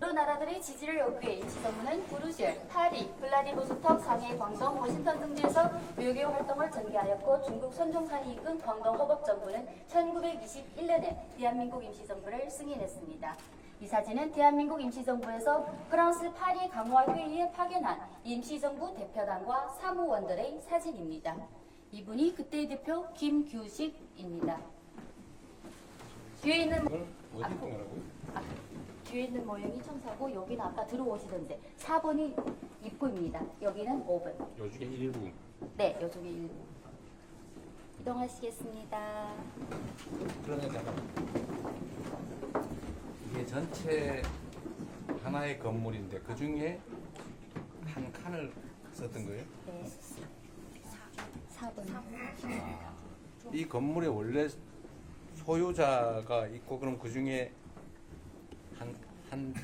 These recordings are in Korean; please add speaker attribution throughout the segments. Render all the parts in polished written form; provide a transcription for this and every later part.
Speaker 1: 여러 나라들의 지지를 얻기 위해 임시정부는 브루셀, 파리, 블라디보스톡, 상해, 광동, 워싱턴 등지에서 외교 활동을 전개하였고 중국 선종산이 이끈 광동 허법정부는 1921년에 대한민국 임시정부를 승인했습니다. 이 사진은 대한민국 임시정부에서 프랑스 파리 강화회의에 파견한 임시정부 대표단과 사무원들의 사진입니다. 이분이 그때의 대표 김규식입니다. 뒤에 있는
Speaker 2: 이건 어디 공연하고요?
Speaker 1: 뒤에 있는 모형이 청사고 여기는 아까 들어오시던데 4번이 입구입니다. 여기는 5번.
Speaker 2: 요 중에 일부.
Speaker 1: 네, 이쪽에 1부. 이동하시겠습니다.
Speaker 2: 그러면 잠깐. 이게 전체 하나의 건물인데 그 중에 한 칸을 썼던 거예요?
Speaker 1: 네. 4번.
Speaker 2: 이 건물의 원래 소유자가 있고 그럼 그 중에 한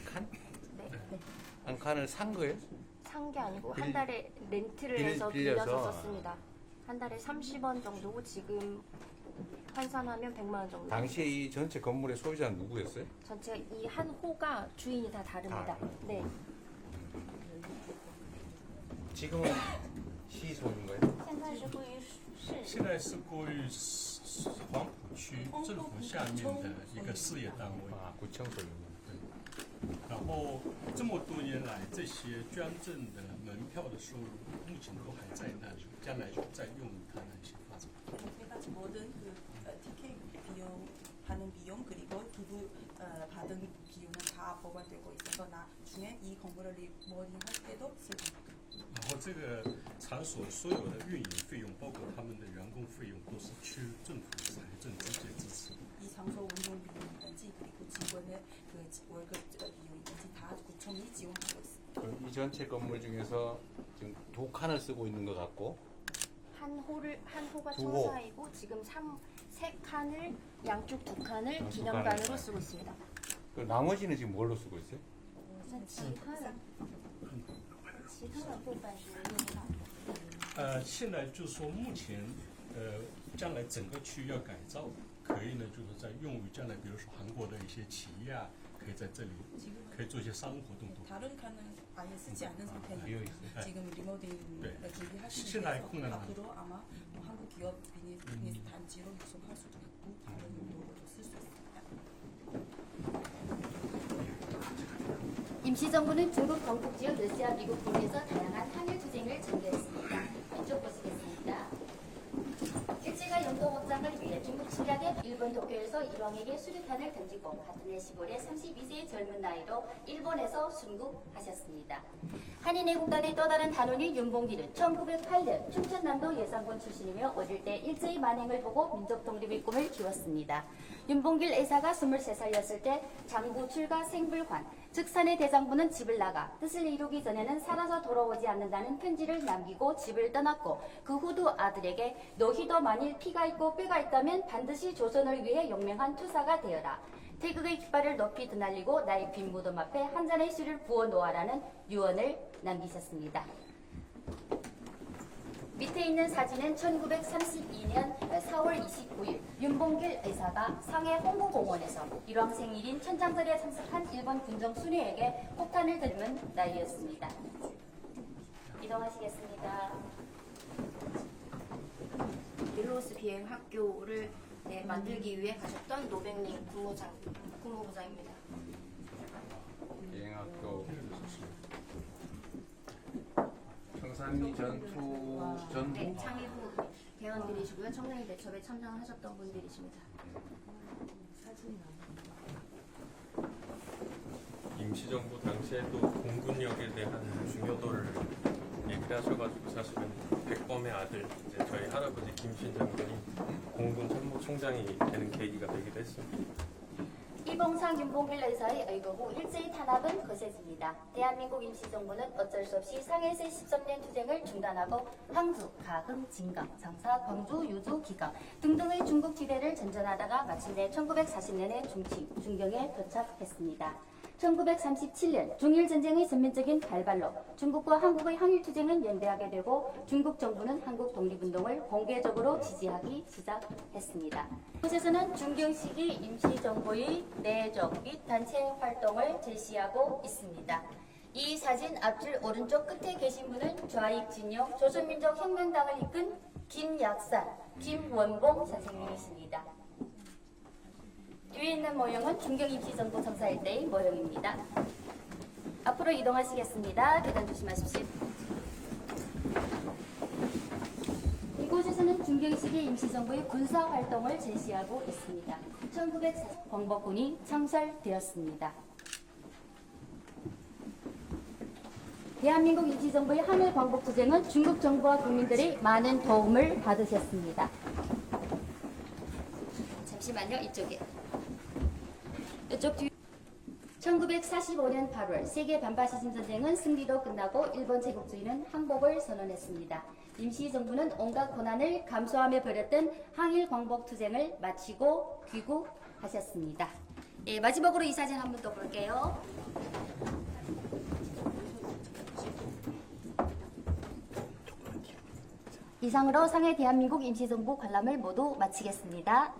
Speaker 2: 칸?
Speaker 1: 네.
Speaker 2: 한 칸을 산 거예요?
Speaker 3: 산 게 아니고
Speaker 2: 빌-
Speaker 3: 한 달에 렌트를
Speaker 2: 빌-
Speaker 3: 해서
Speaker 2: 빌려서.
Speaker 3: 빌려서 썼습니다. 한 달에 30원 정도고 지금 환산하면 100만 원 정도.
Speaker 2: 당시에 이 전체 건물의 소유자는 누구였어요?
Speaker 3: 전체 이 한 호가 주인이 다 다릅니다. 네.
Speaker 2: 지금은 시 소유인가요?
Speaker 4: 现在是归于黄埔区政府下面的一个事业单位，
Speaker 2: 아, 구청 소유.
Speaker 4: 然后这么多年来，这些捐赠的门票的收入，目前都还在那里，将来就再用于它的一些发展。
Speaker 5: 그러니까 모든 그 티켓 비용 하는 비용 그리고 기부 받은 비용은 다 보관되고 있어서 나중에 이 건물을 리모델링 할 때도 쓸 겁니다.
Speaker 4: 然后这个场所所有的运营费用，包括他们的员工费用，都是区政府财政直接支持。
Speaker 5: 이 장소 운영 비용이든지 그리고 직원의 그 월급 비용이든지 다 구청이 지원하고 있습니다.
Speaker 2: 그럼 이 전체 건물 중에서 지금 두 칸을 쓰고 있는 것 같고
Speaker 3: 한 호가
Speaker 2: 두 호.
Speaker 3: 청사이고 지금 세 칸을 양쪽 두 칸을
Speaker 2: 양쪽
Speaker 3: 기념관으로
Speaker 2: 칸을.
Speaker 3: 쓰고 있습니다.
Speaker 2: 그 나머지는 지금 뭘로 쓰고 있어요?
Speaker 3: 其他的部分是用到
Speaker 4: 现在就是说目前，将来整个区域要改造，可以呢，就是在用于将来，比如说韩国的一些企业啊，可以在这里可以做一些商务活动都。
Speaker 5: 다른 칸은 아예 쓰지 않는 상태입니다.
Speaker 2: 비어 있어요.
Speaker 5: 지금 리모델링을
Speaker 4: 네.
Speaker 5: 준비하시는
Speaker 4: 신라의
Speaker 5: 데서
Speaker 4: 콩나물.
Speaker 5: 앞으로 아마 한국 기업 비즈니스 단지로 유통할 수도 있고 다른 용도로도 쓸 수 있습니다.
Speaker 1: 임시정부는 중국 경북 지역 러시아 미국 등에서 다양한 항일 투쟁을 전개했습니다. 이쪽 보시겠습니다. 일제가 영토 확장을 위해 중국 침략에 일본 도쿄에서 일왕에게 수류탄을 던지고 같은 해 10월에 32세의 젊은 나이로 일본에서 순국하셨습니다. 한인애국단의 또 다른 단원인 윤봉길은 1908년 춘천남도 예산군 출신이며 어릴 때 일제의 만행을 보고 민족 독립의 꿈을 키웠습니다. 윤봉길 의사가 23살이었을 때 장부 출가 생불환, 즉 사내 대장부는 집을 나가 뜻을 이루기 전에는 살아서 돌아오지 않는다는 편지를 남기고 집을 떠났고 그 후도 아들에게 너희도 만일 피가 있고 뼈가 있다면 반드시 조선을 위해 용맹한 투사가 되어라. 태극의 깃발을 높이 드날리고 나의 빈 무덤 앞에 한 잔의 술을 부어 놓아라는 유언을 남기셨습니다. 밑에 있는 사진은 1932년 4월 29일 윤봉길 의사가 상해 홍보공원에서 일왕 생일인 천장절에 참석한 일본 군정 순회에게 폭탄을 들은 날이었습니다. 이동하시겠습니다.
Speaker 3: 딜로스 비행 학교를 만들기 위해 가셨던 노백링 국무부장입니다.
Speaker 2: 비행학교 평산리 전투 전
Speaker 3: 네, 창의부 대원들이시고요. 청량리 대첩에 참전하셨던 분들이십니다.
Speaker 6: 임시정부 당시에도 공군력에 대한 중요도를 얘기를 하셔가지고 사실은 백범의 아들 이제 저희 할아버지 김신 장군이 공군 참모총장이 되는 계기가 되기도 했습니다.
Speaker 1: 이봉상 윤봉길 의사의 의거 후 일제히 탄압은 거세집니다. 대한민국 임시정부는 어쩔 수 없이 상해에서의 13년 투쟁을 중단하고 항주, 가흥, 진강, 장사, 광주, 유주, 기강 등등의 중국 지대를 전전하다가 마침내 1940년에 중경에 도착했습니다. 1937년 중일 전쟁의 전면적인 발발로 중국과 한국의 항일 투쟁은 연대하게 되고 중국 정부는 한국 독립운동을 공개적으로 지지하기 시작했습니다. 이곳에서는 중경시기 임시정부의 내적 및 단체 활동을 제시하고 있습니다. 이 사진 앞줄 오른쪽 끝에 계신 분은 좌익 진영 조선민족혁명당을 이끈 김약산, 김원봉 선생님이십니다. 뒤에 있는 모형은 중경임시정부 청사일 때의 모형입니다. 앞으로 이동하시겠습니다. 계단 조심하십시오. 이곳에서는 중경시기 임시정부의 군사활동을 제시하고 있습니다. 1940 광복군이 창설되었습니다. 대한민국 임시정부의 항일 광복투쟁은 중국 정부와 국민들의 많은 도움을 받으셨습니다. 잠시만요. 이쪽에. 이쪽 뒤. 1945년 8월 세계 반파시즘 전쟁은 승리로 끝나고 일본 제국주의는 항복을 선언했습니다. 임시정부는 온갖 고난을 감수하며 벌였던 항일 광복투쟁을 마치고 귀국하셨습니다. 예, 마지막으로 이 사진 한 번 더 볼게요. 이상으로 상해 대한민국 임시정부 관람을 모두 마치겠습니다.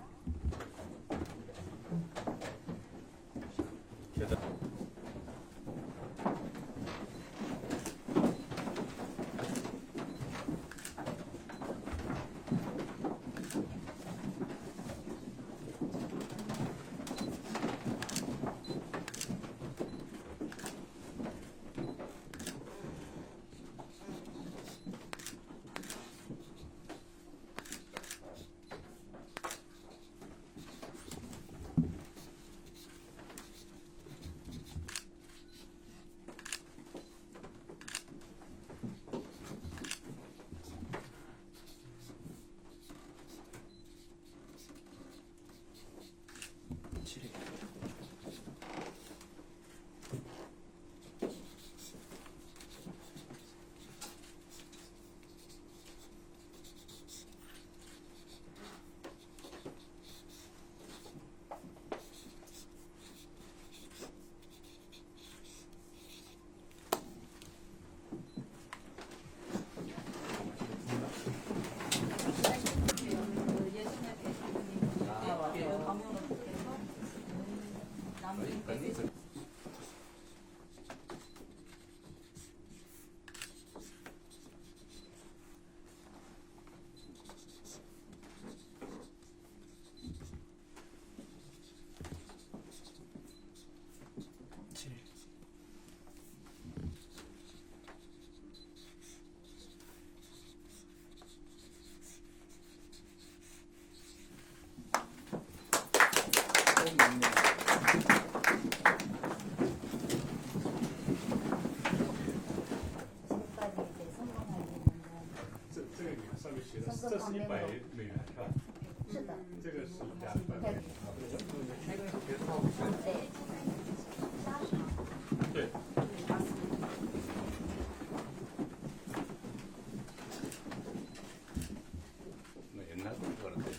Speaker 2: 옛날 건 그랬더니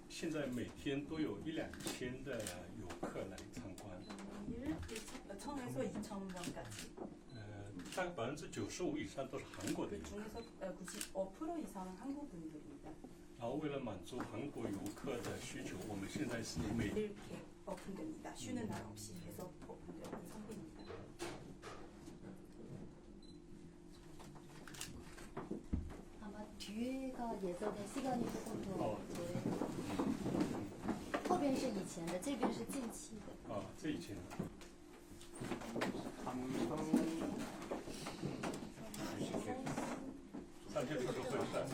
Speaker 4: 现在每天都有1、2千的游客来参观，
Speaker 5: 1000에서 2000명까지.
Speaker 4: 大概95%以上都是韩国的游
Speaker 5: 그
Speaker 4: 客。
Speaker 5: 중에서 95% 이상은 한국 분들입니다.
Speaker 4: 然后为了满足韩国游客的需求，我们现在是每
Speaker 5: 이렇게 오픈됩니다. 쉬는 날 없이 계속 오픈되는 상태입니다.
Speaker 1: 아마 뒤에가 예전에 시간이 조금 더.
Speaker 4: 어.
Speaker 1: 后边是以前的，这边是近期的。
Speaker 4: 这以前 上届特别会战，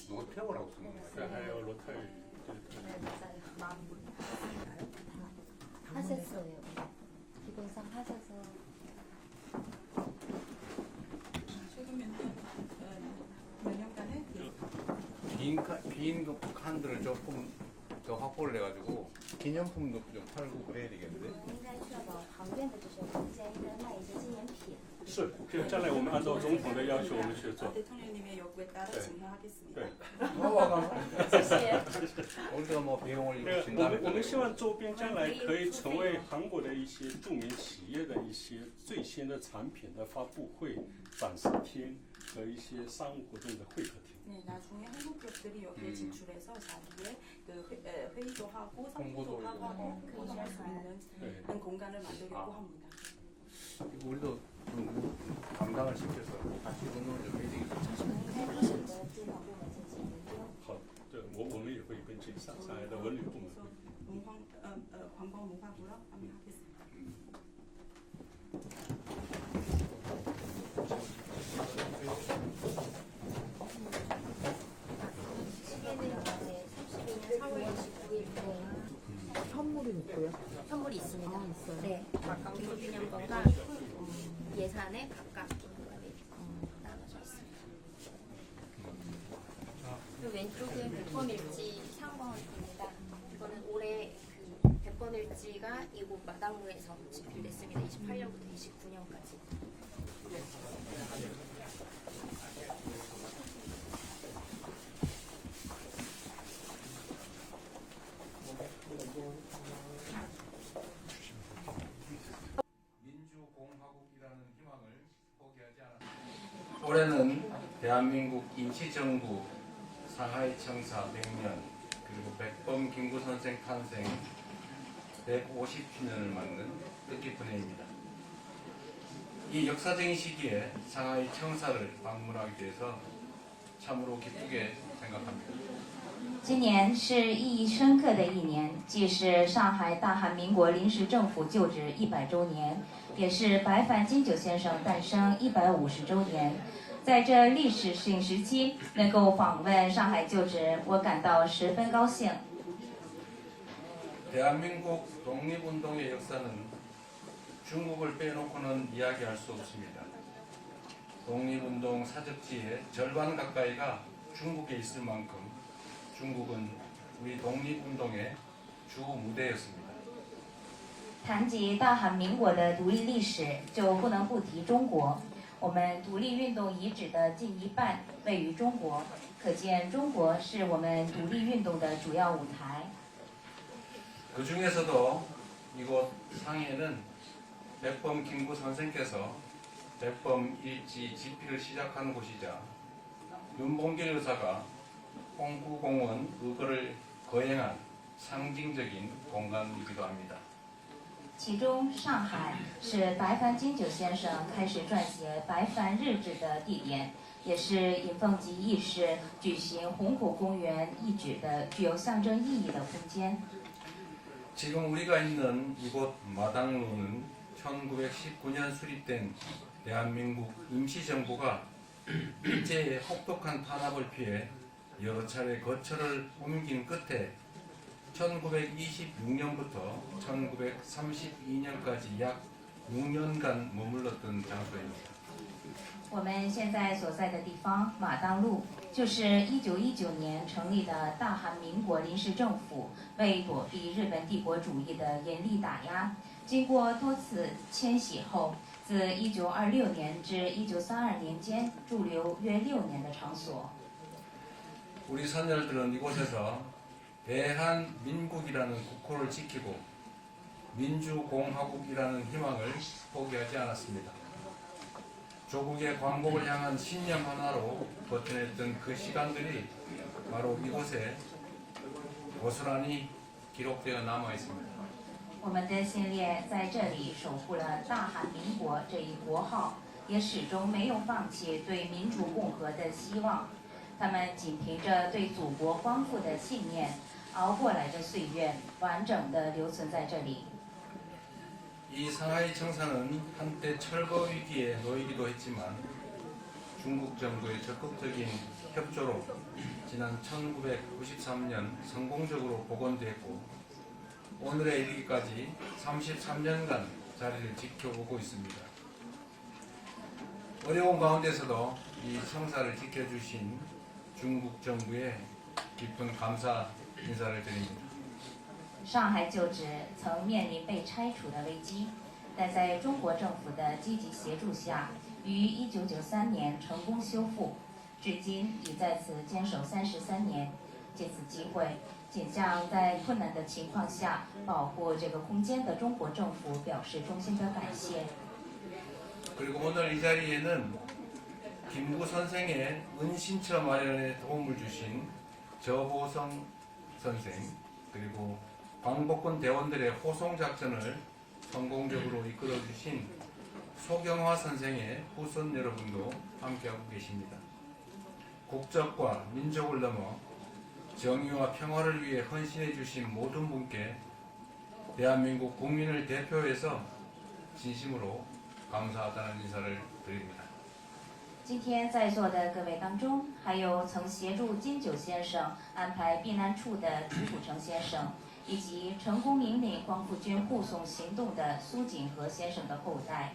Speaker 2: 노태우라고 쓰는 거예요.
Speaker 4: 还有罗特，
Speaker 1: 네, 맞아요. 하셨어요. 기본상 하셔서.
Speaker 5: 최근 몇 년간은
Speaker 2: 빈 칸들을 조금 더 확보를 해가지고 기념품도 좀 팔고 그래야 되겠는데.
Speaker 1: 应该确保旁边的这些空间应该卖一些纪念品。
Speaker 4: 是，就将来我们按照总统的要求，我们去做。
Speaker 5: 대통령님의 요구에 따라
Speaker 4: 네.
Speaker 5: 진행하겠습니다.
Speaker 4: 对，
Speaker 2: 우리가 뭐 비용을
Speaker 4: 那个
Speaker 2: 준다면
Speaker 4: 我们希望周边将来可以成为韩国的一些著名企业的一些最新的产品的发布会、展示厅和一些商务活动的会客厅。
Speaker 5: 네, 나중에 한국 기업들이 여기에 진출해서 자기의 회의도 하고 상부도
Speaker 2: 홍보도
Speaker 5: 하고 공부할 수 있는
Speaker 4: 네.
Speaker 5: 그런 공간을 만들려고 합니다.
Speaker 2: 우리도 좀 감당을 시켜서 같이 운동을 좀 해야 되겠죠.
Speaker 1: 开始的主管部门进行研究。
Speaker 4: 好，对，我们也会跟这上海的文旅部门。
Speaker 5: 관광문화부랑 하겠습니다.
Speaker 3: 시계는 이제 32년 4월 29일 선물이 있습니다. 네, 기념권과 예산에 각각 나눠져 있습니다. 그 왼쪽은 백범일지 상권입니다. 이거는 올해 그 백범일지가 이곳 마당루에서 집필됐습니다. 28년부터 29년까지.
Speaker 2: 민주공화국이라는 희망을 포기하지 않았습니다. 올해는 대한민국 임시정부 상하이 청사 100년 그리고 백범 김구 선생 탄생 150주년을 맞는 뜻깊은 해입니다. 이 역사적인 시기에 상하이 청사를 방문하게 돼서 참으로 기쁘게 생각합니다.
Speaker 7: 今年是意义深刻的一年，既是上海大韩民国临时政府就职100周年，也是白帆金九先生诞生150周年。在这历史性时期，能够访问上海就职，我感到十分高兴。
Speaker 2: 대한민국 독립운동의 역사는 중국을 빼놓고는 이야기할 수 없습니다. 독립운동 사적지의 절반 가까이가 중국에 있을 만큼 중국은 우리 독립운동의 주 무대였습니다.
Speaker 7: 谈及大韩民国的独立历史，就不能不提中国。我们独立运动遗址的近一半位于中国，可见中国是我们独立运动的主要舞台。
Speaker 2: 그 중에서도 이곳 상해는 백범 김구 선생께서 백범 일지 집필을 시작한 곳이자 윤봉길 의사가 홍구공원 의거를 거행한 상징적인 공간이기도 합니다.
Speaker 7: 其中，上海是白帆金九先生开始撰写白帆日志的地点，也是尹凤吉义士举行虹口公园义举的具有象征意义的空间。
Speaker 2: 지금 우리가 있는 이곳 마당로는 1919년 수립된 대한민국 임시정부가 일제의 혹독한 탄압을 피해 여러 차례 거처를 옮긴 끝에 1926년부터 1932년까지 약 6년간 머물렀던 장소입니다.
Speaker 7: 我们现在所在的地方马当路，就是1919年成立的大韩民国临时政府，为躲避日本帝国主义的严厉打压，经过多次迁徙后，自1926年至1932年间驻留约6年的场所。
Speaker 2: 우리 선열들은 이곳에서 대한민국이라는 국호를 지키고 민주공화국이라는 희망을 포기하지 않았습니다. 조국의 광복을 향한 신념 하나로 버텨냈던 그 시간들이 바로 이곳에 고스란히 기록되어 남아 있습니다.
Speaker 7: 我们的先烈在这里守护了大韩民国这一国号，也始终没有放弃对民主共和的希望。他们仅凭着对祖国光复的信念，熬过来的岁月，完整的留存在这里。
Speaker 2: 이 상하이 청사는 한때 철거 위기에 놓이기도 했지만 중국 정부의 적극적인 협조로 지난 1993년 성공적으로 복원되었고 오늘에 이르기까지 33년간 자리를 지켜오고 있습니다. 어려운 가운데서도 이 청사를 지켜주신 중국 정부에 깊은 감사 인사를 드립니다.
Speaker 7: 上海旧址曾面临被拆除的危机，但在中国政府的积极协助下，于1993年成功修复，至今已在此坚守33年。借此机会，仅向在困难的情况下保护这个空间的中国政府表示衷心的感谢。
Speaker 2: 그리고 오늘 이 자리에는 김구 선생의 은신처 마련에 도움을 주신 저보성 선생 그리고 광복군 대원들의 호송 작전을 성공적으로 이끌어 주신 소경화 선생의 후손 여러분도 함께하고 계십니다. 국적과 민족을 넘어 정의와 평화를 위해 헌신해 주신 모든 분께 대한민국 국민을 대표해서 진심으로 감사하다는 인사를 드립니다.
Speaker 7: 今天在座的各位当中，还有曾协助金九先生安排避难处的吉普成先生，以及成功引领光复军护送行动的苏锦和先生的后代。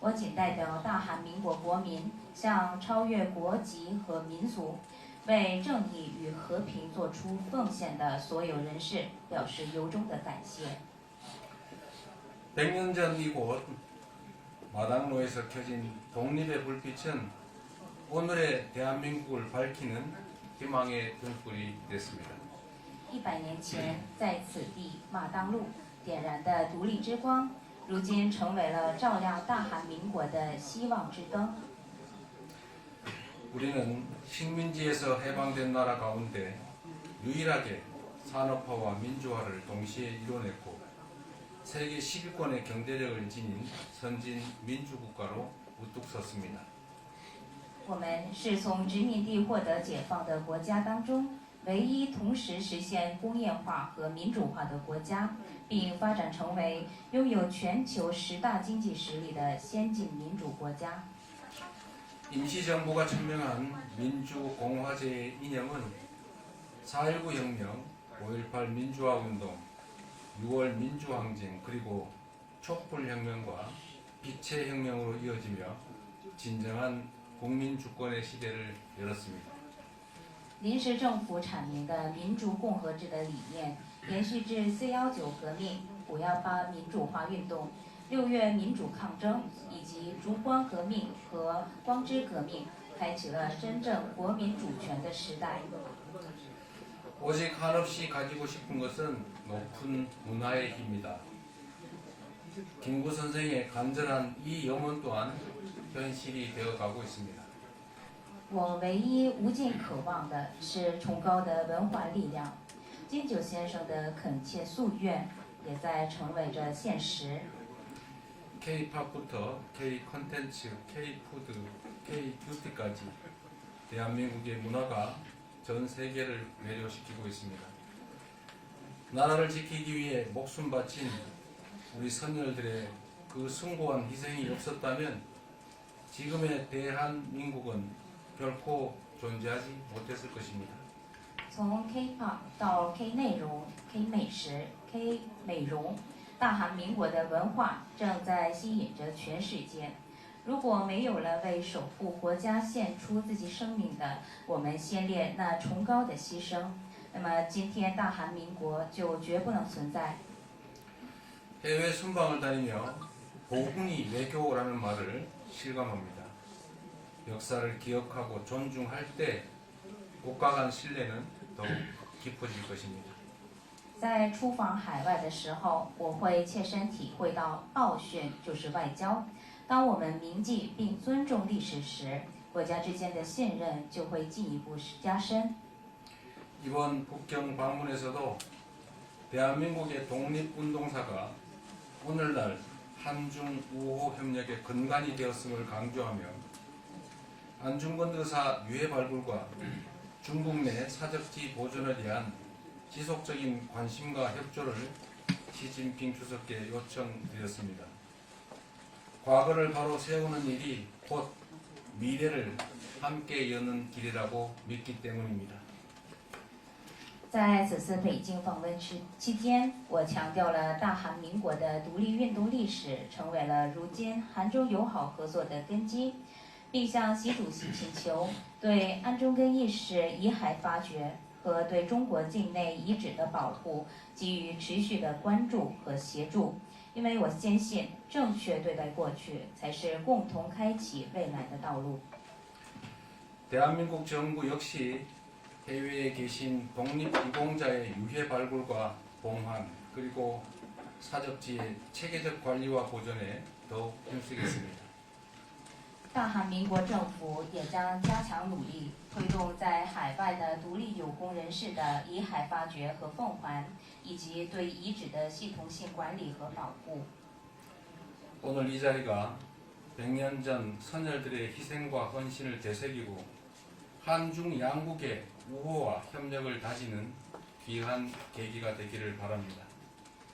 Speaker 7: 我仅代表大韩民国国民，向超越国籍和民族，为正义与和平做出奉献的所有人士表示由衷的感谢。
Speaker 2: 100년 전 이곳 마당로에서 켜진 독립의 불빛은 오늘의 대한민국을 밝히는 희망의 등불이 됐습니다.
Speaker 7: 100年前，在此地马当路点燃的独立之光，如今成为了照亮大韩民国的希望之灯。
Speaker 2: 우리는 식민지에서 해방된 나라 가운데 유일하게 산업화와 민주화를 동시에 이뤄냈고 세계 10위권의 경제력을 지닌 선진 민주국가로 우뚝 섰습니다.
Speaker 7: 我们是从殖民地获得解放的国家当中唯一同时实现工业化和民主化的国家，并发展成为拥有全球10大经济实力的先进民主国家。
Speaker 2: 임시정부가 천명한 민주공화제의 이념은 4.19 혁명, 5.18 민주화운동, 6월 민주항쟁 그리고 촛불혁명과 빛의 혁명으로 이어지며 진정한 국민주권의 시대를 열었습니다.
Speaker 7: 临时政府阐明的民主共和制的理念，延续至4.19革命、5.18民主化运动、6月民主抗争以及烛光革命和光之革命，开启了真正国民主权的时代。
Speaker 2: 오직 한없이 가지고 싶은 것은 높은 문화의 힘이다. 김구 선생의 간절한 이 염원 또한 현실이 되어가고 있습니다.
Speaker 7: 我唯一无尽渴望的是崇高的文化力量。金九先生的恳切夙愿也在成为着现实。
Speaker 2: K-팝부터 K-컨텐츠, K-푸드, K-뷰티까지 대한민국의 문화가 전 세계를 매료시키고 있습니다. 나라를 지키기 위해 목숨 바친 우리 선열들의 그 숭고한 희생이 없었다면 지금의 대한민국은 결코 존재하지 못했을 것입니다.
Speaker 7: 从 K-pop 到 K 内容、K 美食、K 美容，大韩民国的文化正在吸引着全世界。如果没有了为守护国家献出自己生命的我们先烈那崇高的牺牲，那么今天大韩民国就绝不能存在。
Speaker 2: 해외 순방을 다니며 보궁이 외교라는 말을 실감합니다. 역사를 기억하고 존중할 때 국가 간 신뢰는 더욱 깊어질 것입니다.
Speaker 7: 在出访海外的时候，我会切身体会到奥训就是外交。当我们铭记并尊重历史时，国家之间的信任就会进一步加深。
Speaker 2: 이번 북경 방문에서도 대한민국의 독립운동사가 오늘날 한중 우호 협력의 근간이 되었음을 강조하며 안중근 의사 유해 발굴과 중국 내 사적지 보존에 대한 지속적인 관심과 협조를 시진핑 주석께 요청드렸습니다. 과거를 바로 세우는 일이 곧 미래를 함께 여는 길이라고 믿기 때문입니다.
Speaker 7: 在此次北京访问期间，我强调了大韩民国的独立运动历史成为了如今韩中友好合作的根基，并向习主席请求对安中根义士遗骸发掘和对中国境内遗址的保护给予持续的关注和协助。因为我坚信，正确对待过去，才是共同开启未来的道路。
Speaker 2: 대한민국 정부 역시 해외에 계신 독립유공자의 유해 발굴과 봉환 그리고 사적지의 체계적 관리와 보존에 더욱 힘쓰겠습니다.
Speaker 7: 大韩民国政府也将加强努力，推动在海外的独立有功人士的遗骸发掘和奉还，以及对遗址的系统性管理和保护。
Speaker 2: 오늘 이 자리가 100년 전 선열들의 희생과 헌신을 되새기고 한중 양국의 우호와 협력을 다지는 귀한 계기가 되기를 바랍니다.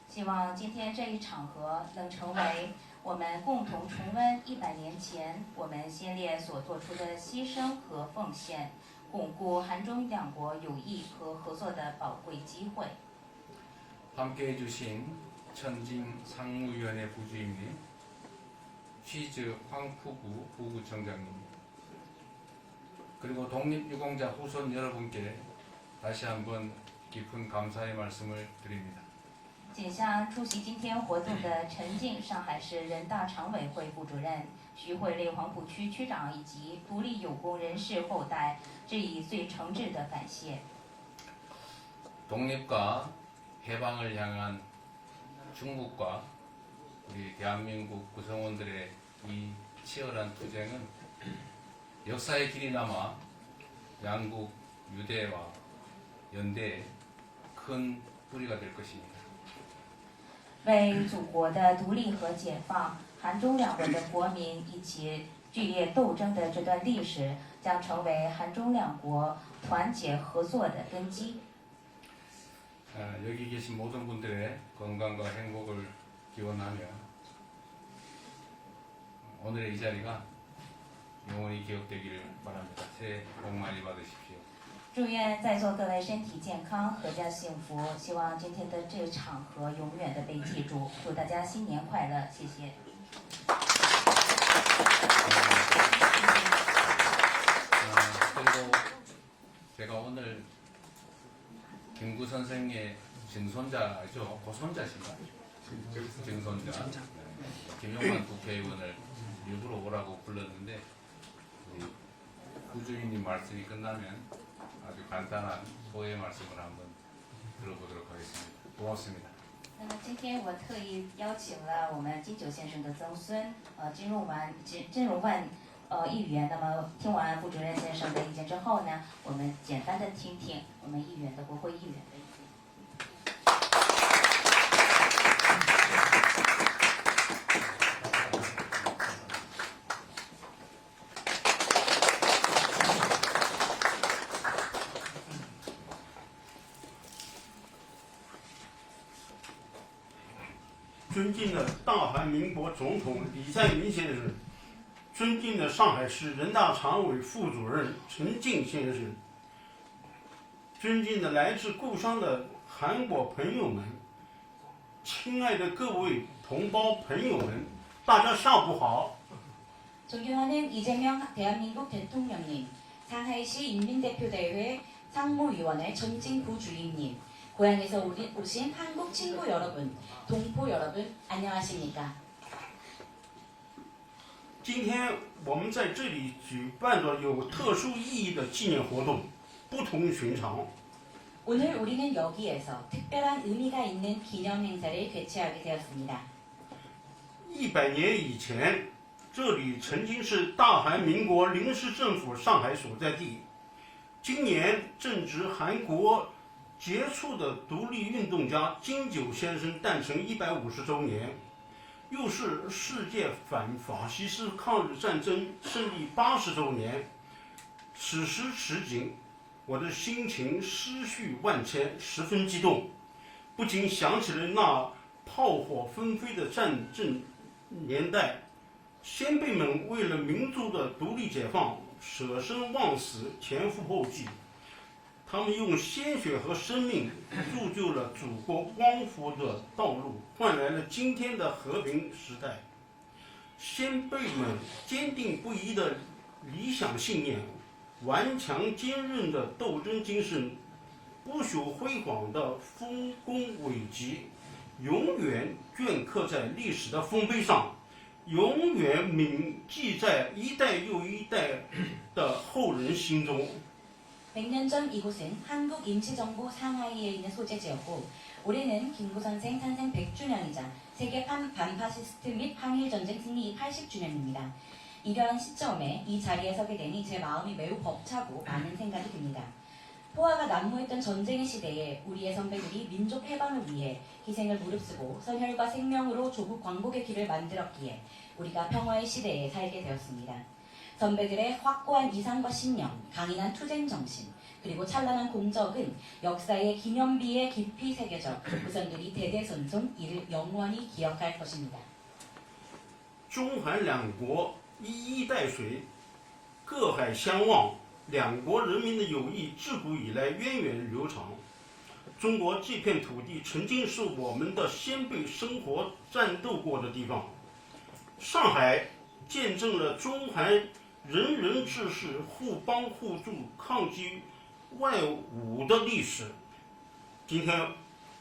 Speaker 7: 希望今天这一场合能成为我们共同重温100年前我们先烈所做出的牺牲和奉献，巩固韩中两国友谊和合作的宝贵机会。
Speaker 2: 함께해 주신 천진 상무위원회 부주임님, 취즈 황푸구 부구청장님, 그리고 독립유공자 후손 여러분께 다시 한번 깊은 감사의 말씀을 드립니다.
Speaker 7: 谨向出席今天活动的陈静上海市人大常委会副主任、徐汇内黄浦区区长以及独立有功人士后代致以最诚挚的感谢。
Speaker 2: 독립과 해방을 향한 중국과 우리 대한민국 구성원들의 이 치열한 투쟁은 역사의 길이 남아 양국 유대와 연대에 큰 뿌리가 될 것입니다.
Speaker 7: 为祖国的独立和解放，韩中两国的国民一起剧烈斗争的这段历史，将成为韩中两国团结合作的根基。
Speaker 2: 여기 계신 모든 분들의 건강과 행복을 기원하며 오늘의 이 자리가 영원히 기억되기를 바랍니다. 새해 복 많이 받으십시오.
Speaker 7: 祝愿在座各位身体健康，阖家幸福。希望今天的这个场合永远的被记住。祝大家新年快乐，谢谢。
Speaker 2: 그리고 제가 오늘 김구 선생의 증손자죠? 고손자신가요? 증손자. 김용만 국회의원을 일부러 오라고 불렀는데 우리 부주임님 말씀이 끝나면 아주 간단한 소회 말씀을 한번 들어보도록 하겠습니다. 고맙습니다.
Speaker 7: 那么今天我特意邀请了我们金九先生的曾孙，金荣万议员。那么听完副主任先生的意见之后呢，我们简单的听听我们议员的国会议员的意见。
Speaker 8: 尊敬的大韩民国总统李在明先生，尊敬的上海市人大常委副主任陈静先生，尊敬的来自故乡的韩国朋友们，亲爱的各位同胞朋友们，大家下午好。
Speaker 7: 존경하는 이재명 대한민국 대통령님, 상하이시 인민대표대회 상무위원회 전진 부주임님, 고향에서 오신 한국 친구 여러분, 동포 여러분, 안녕하십니까?
Speaker 8: 今天我们在这里举办了有特殊意义的纪念活动，不同寻常。
Speaker 7: 오늘 우리는 여기에서 특별한 의미가 있는 기념 행사를 개최하게 되었습니다.
Speaker 8: 100年以前，这里曾经是大韩民国临时政府上海所在地。今年正值韩国杰出的独立运动家金九先生诞辰150周年，又是世界反法西斯抗日战争胜利80周年。此时此景，我的心情思绪万千，十分激动，不禁想起了那炮火纷飞的战争年代，先辈们为了民族的独立解放，舍生忘死，前赴后继。他们用鲜血和生命铸就了祖国光复的道路，换来了今天的和平时代。先辈们坚定不移的理想信念，顽强坚韧的斗争精神，不朽辉煌的丰功伟绩，永远镌刻在历史的丰碑上，永远铭记在一代又一代的后人心中。
Speaker 7: 100년 전 이곳은 한국 임시정부 상하이에 있는 소재지였고 올해는 김구 선생 탄생 100주년이자 세계 반파시스트 및 항일전쟁 승리 80주년입니다. 이러한 시점에 이 자리에 서게 되니 제 마음이 매우 벅차고 많은 생각이 듭니다. 포화가 난무했던 전쟁의 시대에 우리의 선배들이 민족 해방을 위해 희생을 무릅쓰고 선혈과 생명으로 조국 광복의 길을 만들었기에 우리가 평화의 시대에 살게 되었습니다. 선배들의 확고한 이상과 신념, 강인한 투쟁 정신, 그리고 찬란한 공적은 역사의 기념비에 깊이 새겨져 후손들이 대대손손 이를 영원히 기억할 것입니다.
Speaker 8: 中韩两国一衣带水，各海相望，两国人民的友谊自古以来源远流长。中国这片土地曾经是我们的先辈生活战斗过的地方，上海见证了中韩人人志士互帮互助、抗击外侮的历史。今天，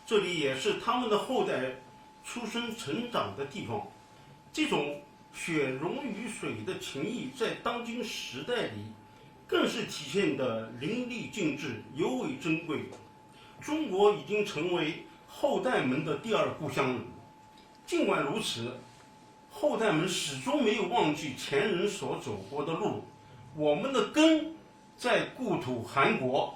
Speaker 8: 这里也是他们的后代出生成长的地方。这种血溶于水的情谊，在当今时代里，更是体现得淋漓尽致，尤为珍贵。中国已经成为后代们的第二故乡了。尽管如此，后代们始终没有忘记前人所走过的路。我们的根在故土韩国。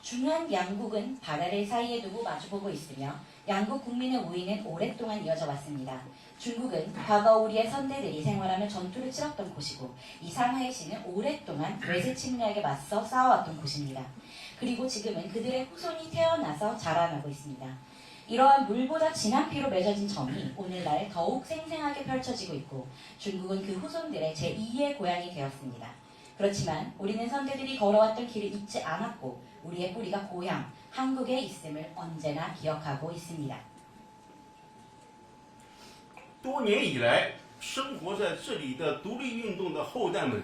Speaker 7: 중한 양국은 바다를 사이에 두고 마주보고 있으며 양국 국민의 우애는 오랫동안 이어져 왔습니다. 중국은 과거 우리의 선대들이 생활하며 전투를 치렀던 곳이고 이 상하이시는 오랫동안 외세 침략에 맞서 싸워왔던 곳입니다. 그리고 지금은 그들의 후손이 태어나서 자라나고 있습니다. 이러한 물보다 진한 피로 맺어진 정이 오늘날 더욱 생생하게 펼쳐지고 있고 중국은 그 후손들의 제2의 고향이 되었습니다. 그렇지만 우리는 선대들이 걸어왔던 길을 잊지 않았고 우리의 뿌리가 고향, 한국에 있음을 언제나 기억하고 있습니다.
Speaker 8: 多年以来，生活在这里的独立运动的后代们，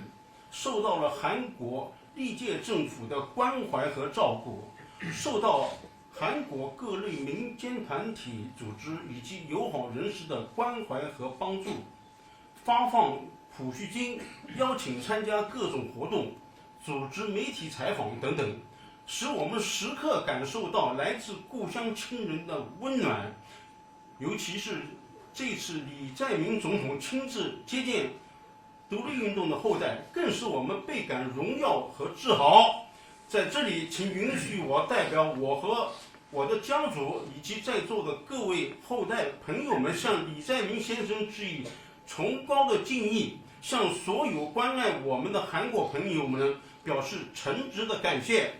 Speaker 8: 受到了韩国历届政府的关怀和照顾，受到韩国各类民间团体组织以及友好人士的关怀和帮助，发放抚恤金，邀请参加各种活动，组织媒体采访等等，使我们时刻感受到来自故乡亲人的温暖。尤其是这次李在明总统亲自接见独立运动的后代，更是我们倍感荣耀和自豪。在这里，请允许我代表我和我的家族以及在座的各位后代朋友们，向李在明先生致以崇高的敬意，向所有关爱我们的韩国朋友们表示诚挚的感谢。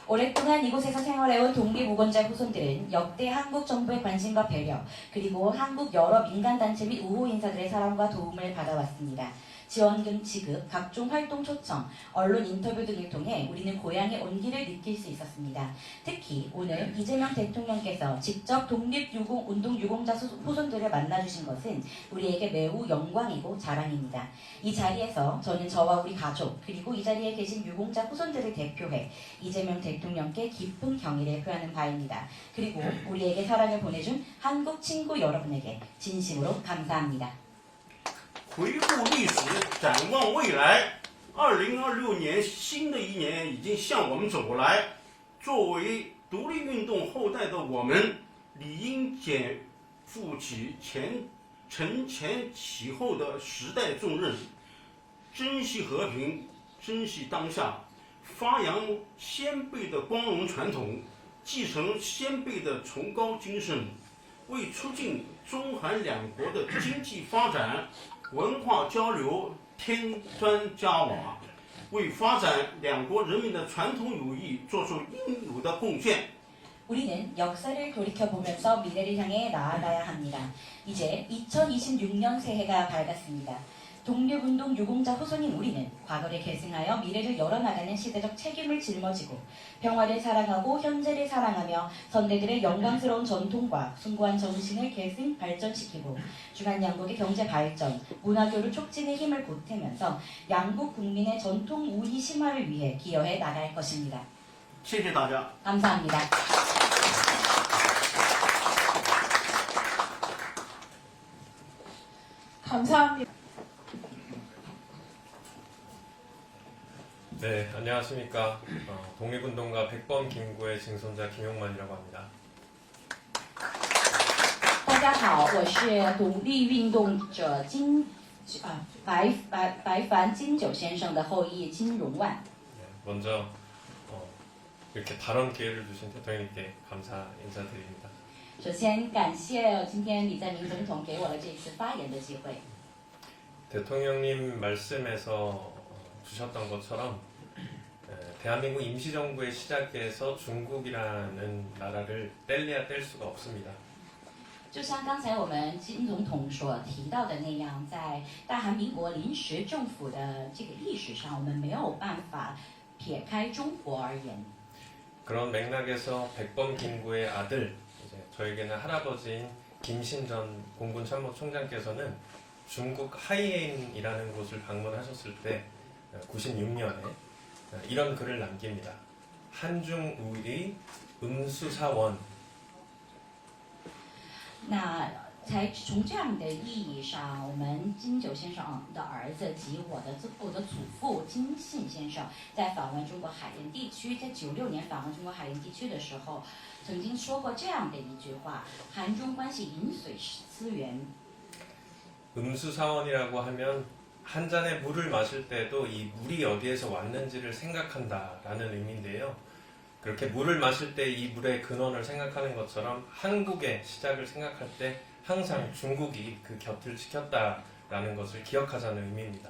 Speaker 7: 오랫동안 이곳에서 생활해온 독립우건자 후손들은 역대 한국 정부의 관심과 배려, 그리고 한국 여러 민간단체 및 우호 인사들의 사랑과 도움을 받아왔습니다. 지원금 지급, 각종 활동 초청, 언론 인터뷰 등을 통해 우리는 고향의 온기를 느낄 수 있었습니다. 특히 오늘 이재명 대통령께서 직접 독립운동 유공자 후손들을 만나주신 것은 우리에게 매우 영광이고 자랑입니다. 이 자리에서 저는 저와 우리 가족, 그리고 이 자리에 계신 유공자 후손들을 대표해 이재명 대통령께 깊은 경의를 표하는 바입니다. 그리고 우리에게 사랑을 보내준 한국 친구 여러분에게 진심으로 감사합니다.
Speaker 8: 回顾历史，展望未来，2026年新的一年已经向我们走来。作为独立运动后代的我们，理应肩负起承前启后的时代重任，珍惜和平，珍惜当下，发扬先辈的光荣传统，继承先辈的崇高精神，为促进中韩两国的经济发展、 文化交流添砖加瓦，为发展两国人民的传统友谊做出应有的贡献。
Speaker 7: 우리는 역사를 돌이켜보면서 미래를 향해 나아가야 합니다. 이제 2026년 새해가 밝았습니다. 독립운동 유공자 후손인 우리는 과거를 계승하여 미래를 열어나가는 시대적 책임을 짊어지고 평화를 사랑하고 현재를 사랑하며 선대들의 영광스러운 전통과 숭고한 정신을 계승 발전시키고 중한 양국의 경제 발전, 문화교류 촉진에 힘을 보태면서 양국 국민의 전통 우희 심화를 위해 기여해 나갈 것입니다.
Speaker 8: 谢谢大家。
Speaker 7: 감사합니다.
Speaker 5: 감사합니다.
Speaker 6: 네, 안녕하십니까. 독립운동가 백범 김구의 증손자 김용만이라고 합니다.
Speaker 7: 大家好，我是独立运动者白凡金九先生的后裔金荣万。
Speaker 6: 네, 먼저 이렇게 발언 기회를 주신 대통령님께 감사 인사드립니다.
Speaker 7: 首先感谢今天李在明总统给我了这次发言的机会。
Speaker 6: 대통령님 말씀에서 주셨던 것처럼 대한민국 임시정부의 시작에서 중국이라는 나라를 뗄래야 뗄 수가 없습니다.
Speaker 7: 就像刚才我们金总统所提到的那样，在大韩民国临时政府的这个历史上，我们没有办法撇开中国而言。
Speaker 6: 그런 맥락에서 백범 김구의 아들, 이제 저에게는 할아버지인 김신전 공군 참모총장께서는 중국 하이엔이라는 곳을 방문하셨을 때 96년에 이런 글을 남깁니다. 한중우리 음수사원.
Speaker 7: 那在从这样的意义上，我们金九先生的儿子及我的祖父金信先生，在访问中国海盐地区，在96年访问中国海盐地区的时候，曾经说过这样的一句话：韩中关系饮水思源。
Speaker 6: 음수사원이라고 하면 한 잔의 물을 마실 때도 이 물이 어디에서 왔는지를 생각한다라는 의미인데요. 그렇게 물을 마실 때 이 물의 근원을 생각하는 것처럼 한국의 시작을 생각할 때 항상 중국이 그 곁을 지켰다라는 것을 기억하자는 의미입니다.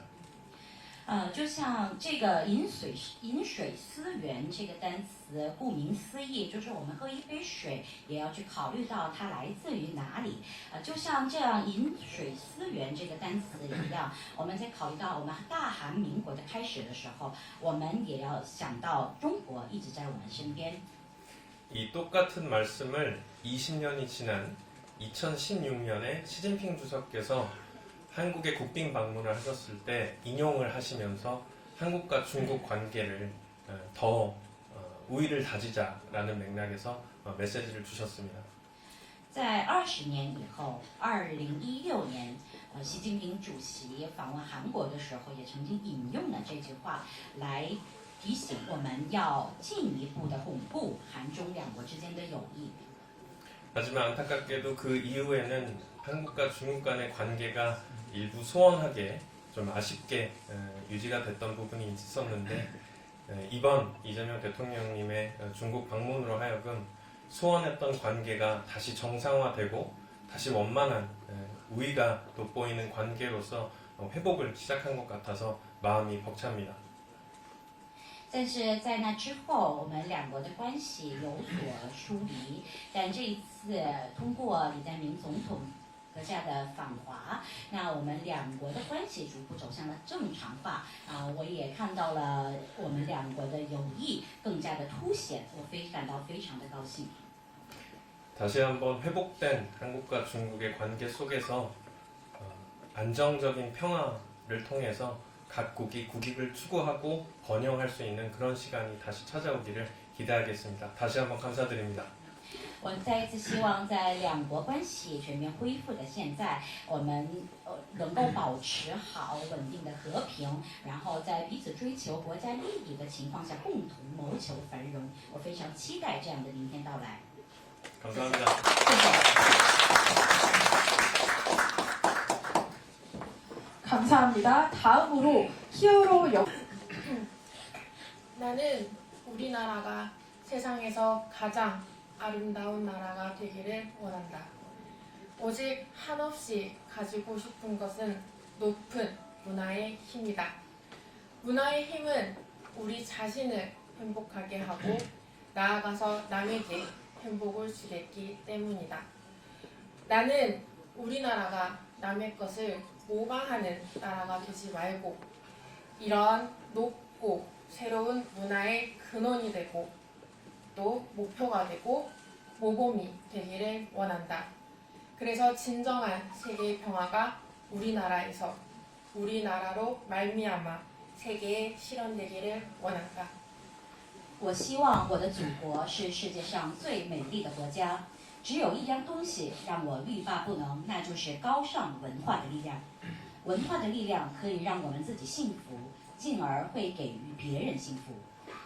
Speaker 7: 就像这个饮水思源这个单词，顾名思义，就是我们喝一杯水也要去考虑到它来自于哪里。就像这样饮水思源这个单词一样，我们在考虑到我们大韩民国的开始的时候，我们也要想到中国一直在我们身边。
Speaker 6: 이 똑같은 말씀을 20년이 지난 2016년에 시진핑 주석께서 한국에 국빈 방문을 하셨을 때 인용을 ha시면서 한국과 중국 관계를 더 우위를 다지자라는 맥락에서 메시지를 주셨습니다.
Speaker 7: 在20年以后，2016年，习近平主席访问韩国的时候，也曾经引用了这句话来提醒我们要进一步的巩固韩中两国之间的友谊。
Speaker 6: 하지만 안타깝게도 그 이후에는 한국과 중국 간의 관계가 일부 소원하게 좀 아쉽게 유지가 됐던 부분이 있었는데 이번 이재명 대통령님의 중국 방문으로 하여금 소원했던 관계가 다시 정상화되고 다시 원만한 우위가 돋보이는 관계로서 회복을 시작한 것 같아서 마음이 벅찹니다.
Speaker 7: 但是在那之后，我们两国的关系有所疏离。但这一次通过李在明总统阁下的访华，那我们两国的关系逐步走向了正常化。我也看到了我们两国的友谊更加的凸显，我感到非常的高兴。
Speaker 6: 다시 한번 회복된 한국과 중국의 관계 속에서 안정적인 평화를 통해서 각국이 국익을 추구하고 번영할 수 있는 그런 시간이 다시 찾아오기를 기대하겠습니다. 다시 한번 감사드립니다.
Speaker 7: 我再一次希望，在两国关系全面恢复的现在，我们能够保持好稳定的和平，然后在彼此追求国家利益的情况下，共同谋求繁荣。我非常期待这样的明天到来。
Speaker 6: 감사합니다.
Speaker 7: 谢谢。
Speaker 5: 감사합니다. 다음으로 히어로 역
Speaker 9: 나는 우리나라가 세상에서 가장 아름다운 나라가 되기를 원한다. 오직 한없이 가지고 싶은 것은 높은 문화의 힘이다. 문화의 힘은 우리 자신을 행복하게 하고 나아가서 남에게 행복을 주겠기 때문이다. 나는 우리나라가 남의 것을 모방하는 나라가 되지 말고 이런 높고 새로운 문화의 근원이 되고 또 목표가 되고 모범이 되기를 원한다. 그래서 진정한 세계의 평화가 우리나라에서 우리나라로 말미암아 세계에 실현되기를 원한다.
Speaker 10: 我希望我的祖国是世界上最美丽的国家。只有一样东西让我欲罢不能，那就是高尚文化的力量。文化的力量可以让我们自己幸福，进而会给予别人幸福。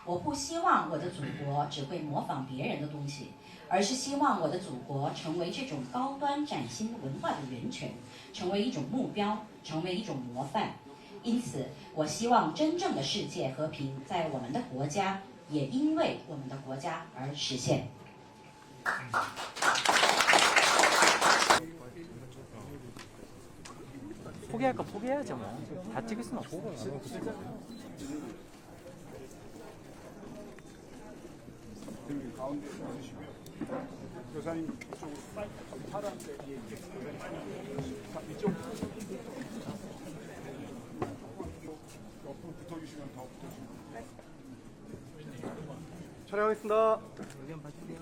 Speaker 10: 我不希望我的祖国只会模仿别人的东西，而是希望我的祖国成为这种高端崭新文化的源泉，成为一种目标，成为一种模范。因此，我希望真正的世界和平在我们的国家，也因为我们的国家而实现。
Speaker 11: 포기할 거 포기해야죠 뭐. 다 찍을 수는 없어.
Speaker 12: 여기 가운데 있으시고요. 교사님 이쪽으로 파란 데 이쪽 옆으로 붙어주시면 더 붙어주시면.
Speaker 11: 촬영하겠습니다. 의견 봐주세요.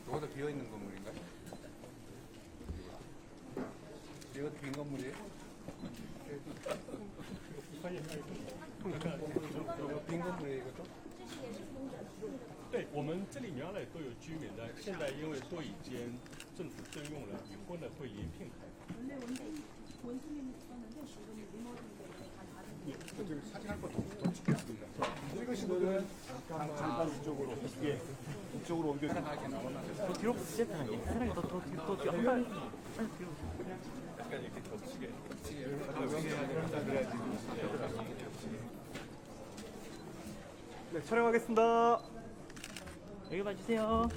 Speaker 13: 이것도 비어 있는 건물인가요? 이것도 빈 건물이에요? 빈 건물이에요, 이것도?
Speaker 4: 对，我们这里原来都有居民的，现在因为都已经政府征用了，以后呢会临聘开放。
Speaker 12: 저기 사진 한 번 더 찍겠습니다. 찍으시면은 잠깐 이쪽으로 예, 이쪽으로 옮겨 편하게 나오나.
Speaker 11: 뒤로 붙였잖아. 사람이 더 뒤로 한 발. 뒤로.
Speaker 4: 약간 이렇게 겹치게.
Speaker 11: 네, 촬영하겠습니다. 여기 봐주세요.